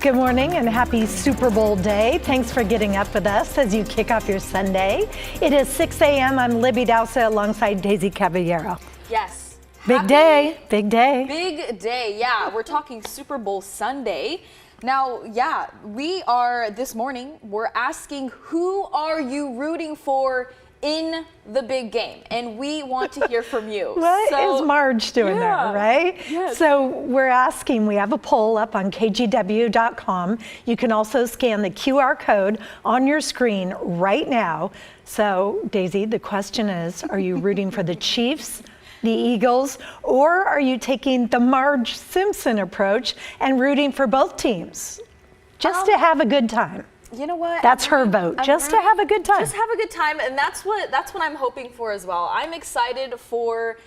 Good morning and happy Super Bowl day. Thanks for getting up with us as you kick off your Sunday. It is 6 a.m. I'm Libby Dowsa alongside Daisy Caballero. Yes. Big day. Big day. Yeah, we're talking Super Bowl Sunday. Now, we are this morning, we're asking who are you rooting for in the big game, and we want to hear from you. What is Marge doing there, right? Yes. So we're asking, we have a poll up on KGW.com. You can also scan the QR code on your screen right now. So Daisy, the question is, are you rooting for the Chiefs, the Eagles, or are you taking the Marge Simpson approach and rooting for both teams just to have a good time? You know what? That's her vote, just to have a good time. Just have a good time, and that's what I'm hoping for as well. I'm excited for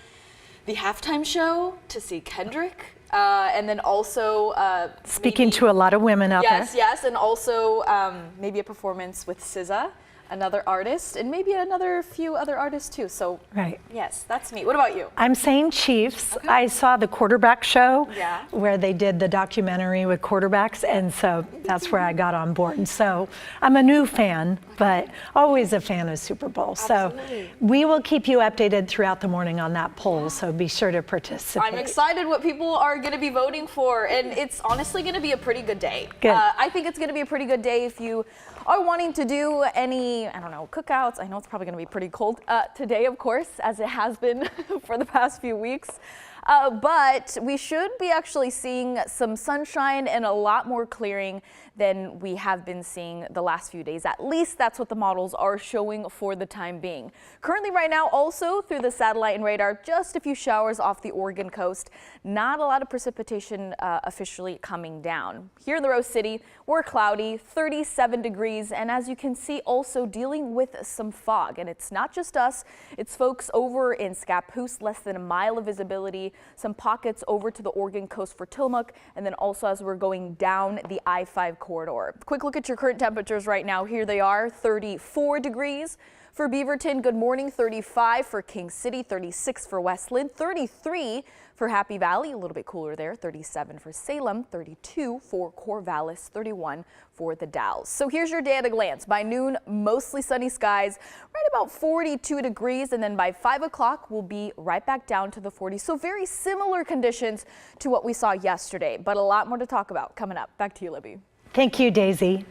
the halftime show to see Kendrick, and then also speaking to a lot of women out there. Yes, and also maybe a performance with SZA, another artist, and maybe few other artists too. So yes, that's me. What about you? I'm saying Chiefs. Okay. I saw the quarterback show where they did the documentary with quarterbacks, and so that's where I got on board. And so I'm a new fan, but always a fan of Super Bowl. Absolutely. So we will keep you updated throughout the morning on that poll, so be sure to participate. I'm excited what people are going to be voting for, and it's honestly going to be a pretty good day. Good. I think it's going to be a pretty good day if you are wanting to do any, cookouts. I know it's probably going to be pretty cold today, of course, as it has been for the past few weeks. But we should be actually seeing some sunshine and a lot more clearing than we have been seeing the last few days. At least that's what the models are showing for the time being. Currently right now, also through the satellite and radar, just a few showers off the Oregon coast. Not a lot of precipitation officially coming down. Here in the Rose City, we're cloudy, 37 degrees, and as you can see, also dealing with some fog. And it's not just us, it's folks over in Scappoose, less than a mile of visibility, some pockets over to the Oregon coast for Tillamook, and then also as we're going down the I-5 corridor. Quick look at your current temperatures right now. Here they are, 34 degrees. For Beaverton, good morning, 35 for King City, 36 for Westland, 33 for Happy Valley, a little bit cooler there, 37 for Salem, 32 for Corvallis, 31 for the Dalles. So here's your day at a glance. By noon, mostly sunny skies, right about 42 degrees, and then by 5 o'clock, we'll be right back down to the 40s. So very similar conditions to what we saw yesterday, but a lot more to talk about coming up. Back to you, Libby. Thank you, Daisy.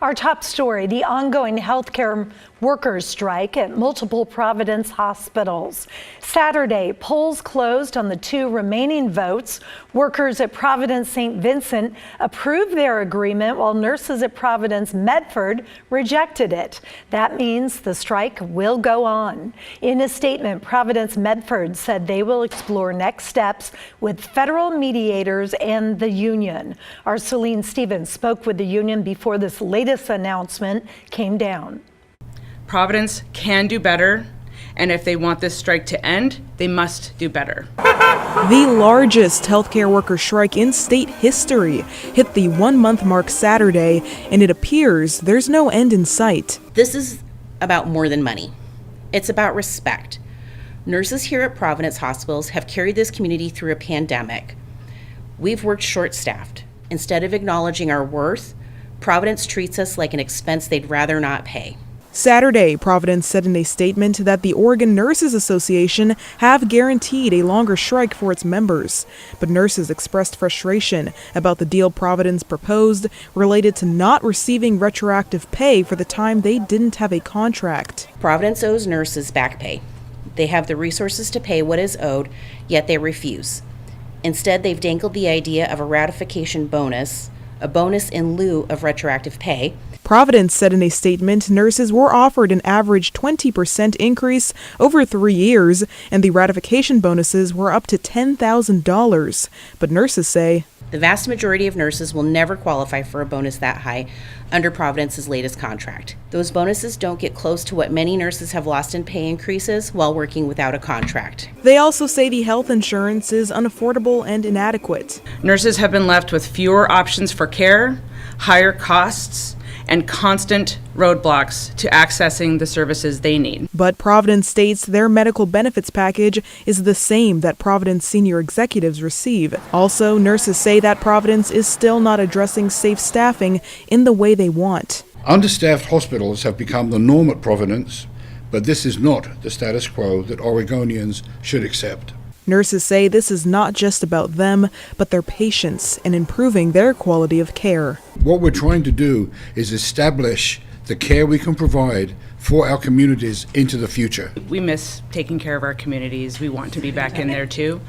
Our top story, the ongoing healthcare workers strike at multiple Providence hospitals. Saturday, polls closed on the two remaining votes. Workers at Providence St. Vincent approved their agreement while nurses at Providence Medford rejected it. That means the strike will go on. In a statement, Providence Medford said they will explore next steps with federal mediators and the union. Our Celine Stevens spoke with the union before this latest announcement came down. Providence can do better, and if they want this strike to end, they must do better. The largest healthcare worker strike in state history hit the 1-month mark Saturday, and it appears there's no end in sight. This is about more than money. It's about respect. Nurses here at Providence hospitals have carried this community through a pandemic. We've worked short-staffed. Instead of acknowledging our worth, Providence treats us like an expense they'd rather not pay. Saturday, Providence said in a statement that the Oregon Nurses Association have guaranteed a longer strike for its members. But nurses expressed frustration about the deal Providence proposed related to not receiving retroactive pay for the time they didn't have a contract. Providence owes nurses back pay. They have the resources to pay what is owed, yet they refuse. Instead, they've dangled the idea of a ratification bonus, a bonus in lieu of retroactive pay. Providence said in a statement nurses were offered an average 20% increase over 3 years, and the ratification bonuses were up to $10,000. But nurses say the vast majority of nurses will never qualify for a bonus that high under Providence's latest contract. Those bonuses don't get close to what many nurses have lost in pay increases while working without a contract. They also say the health insurance is unaffordable and inadequate. Nurses have been left with fewer options for care, higher costs, and constant roadblocks to accessing the services they need. But Providence states their medical benefits package is the same that Providence senior executives receive. Also, nurses say that Providence is still not addressing safe staffing in the way they want. Understaffed hospitals have become the norm at Providence, but this is not the status quo that Oregonians should accept. Nurses say this is not just about them, but their patients and improving their quality of care. What we're trying to do is establish the care we can provide for our communities into the future. We miss taking care of our communities. We want to be back in there too.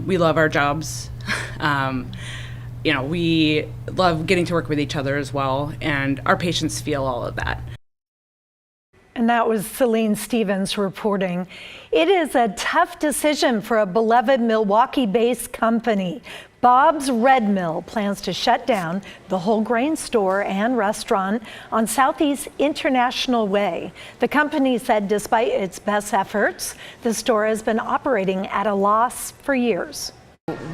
We love our jobs. We love getting to work with each other as well, and our patients feel all of that. And that was Celine Stevens reporting. It is a tough decision for a beloved Milwaukee-based company. Bob's Red Mill plans to shut down the whole grain store and restaurant on Southeast International Way. The company said despite its best efforts, the store has been operating at a loss for years.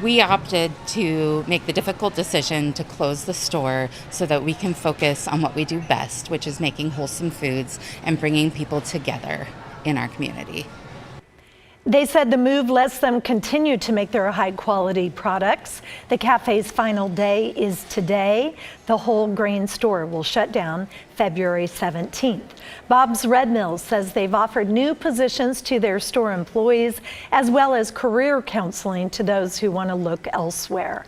We opted to make the difficult decision to close the store so that we can focus on what we do best, which is making wholesome foods and bringing people together in our community. They said the move lets them continue to make their high-quality products. The cafe's final day is today. The whole grain store will shut down February 17th. Bob's Red Mill says they've offered new positions to their store employees, as well as career counseling to those who want to look elsewhere.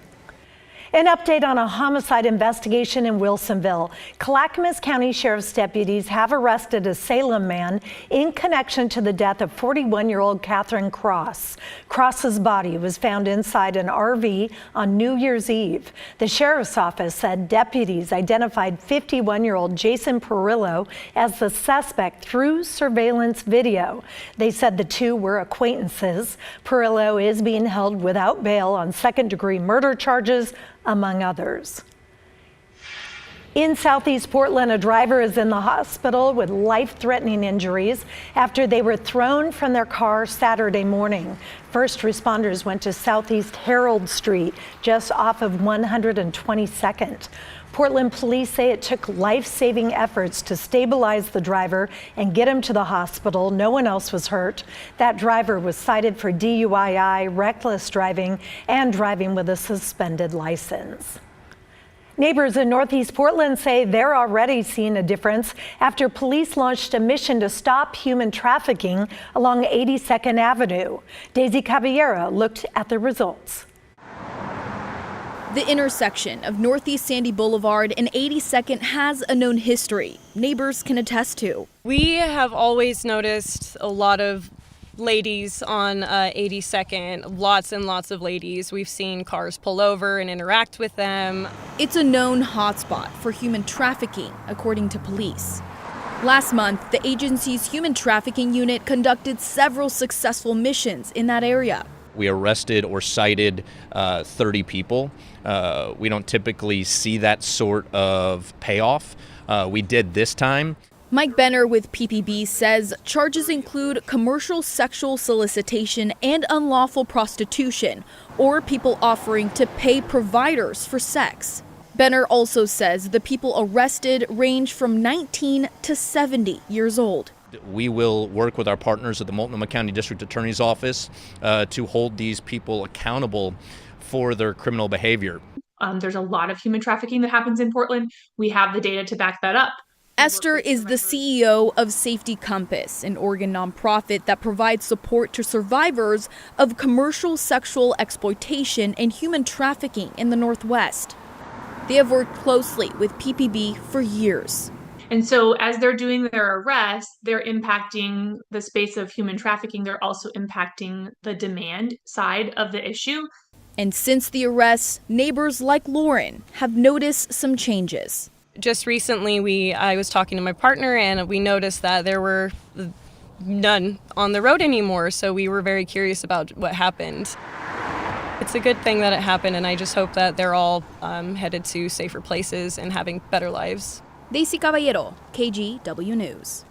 An update on a homicide investigation in Wilsonville. Clackamas County Sheriff's deputies have arrested a Salem man in connection to the death of 41-year-old Catherine Cross. Cross's body was found inside an RV on New Year's Eve. The sheriff's office said deputies identified 51-year-old Jason Perillo as the suspect through surveillance video. They said the two were acquaintances. Perillo is being held without bail on second-degree murder charges, among others. In Southeast Portland, a driver is in the hospital with life-threatening injuries after they were thrown from their car Saturday morning. First responders went to Southeast Harold Street, just off of 122nd. Portland police say it took life-saving efforts to stabilize the driver and get him to the hospital. No one else was hurt. That driver was cited for DUI, reckless driving, and driving with a suspended license. Neighbors in Northeast Portland say they're already seeing a difference after police launched a mission to stop human trafficking along 82nd Avenue. Daisy Caballero looked at the results. The intersection of Northeast Sandy Boulevard and 82nd has a known history. Neighbors can attest to. We have always noticed a lot of ladies on 82nd, lots and lots of ladies. We've seen cars pull over and interact with them. It's a known hotspot for human trafficking, according to police. Last month, the agency's human trafficking unit conducted several successful missions in that area. We arrested or cited 30 people. We don't typically see that sort of payoff. We did this time. Mike Benner with PPB says charges include commercial sexual solicitation and unlawful prostitution, or people offering to pay providers for sex. Benner also says the people arrested range from 19 to 70 years old. We will work with our partners at the Multnomah County District Attorney's Office to hold these people accountable for their criminal behavior. There's a lot of human trafficking that happens in Portland. We have the data to back that up. Esther is the CEO of Safety Compass, an Oregon nonprofit that provides support to survivors of commercial sexual exploitation and human trafficking in the Northwest. They have worked closely with PPB for years. And so as they're doing their arrests, they're impacting the space of human trafficking. They're also impacting the demand side of the issue. And since the arrests, neighbors like Lauren have noticed some changes. Just recently, I was talking to my partner and we noticed that there were none on the road anymore. So we were very curious about what happened. It's a good thing that it happened, and I just hope that they're all headed to safer places and having better lives. Daisy Caballero, KGW News.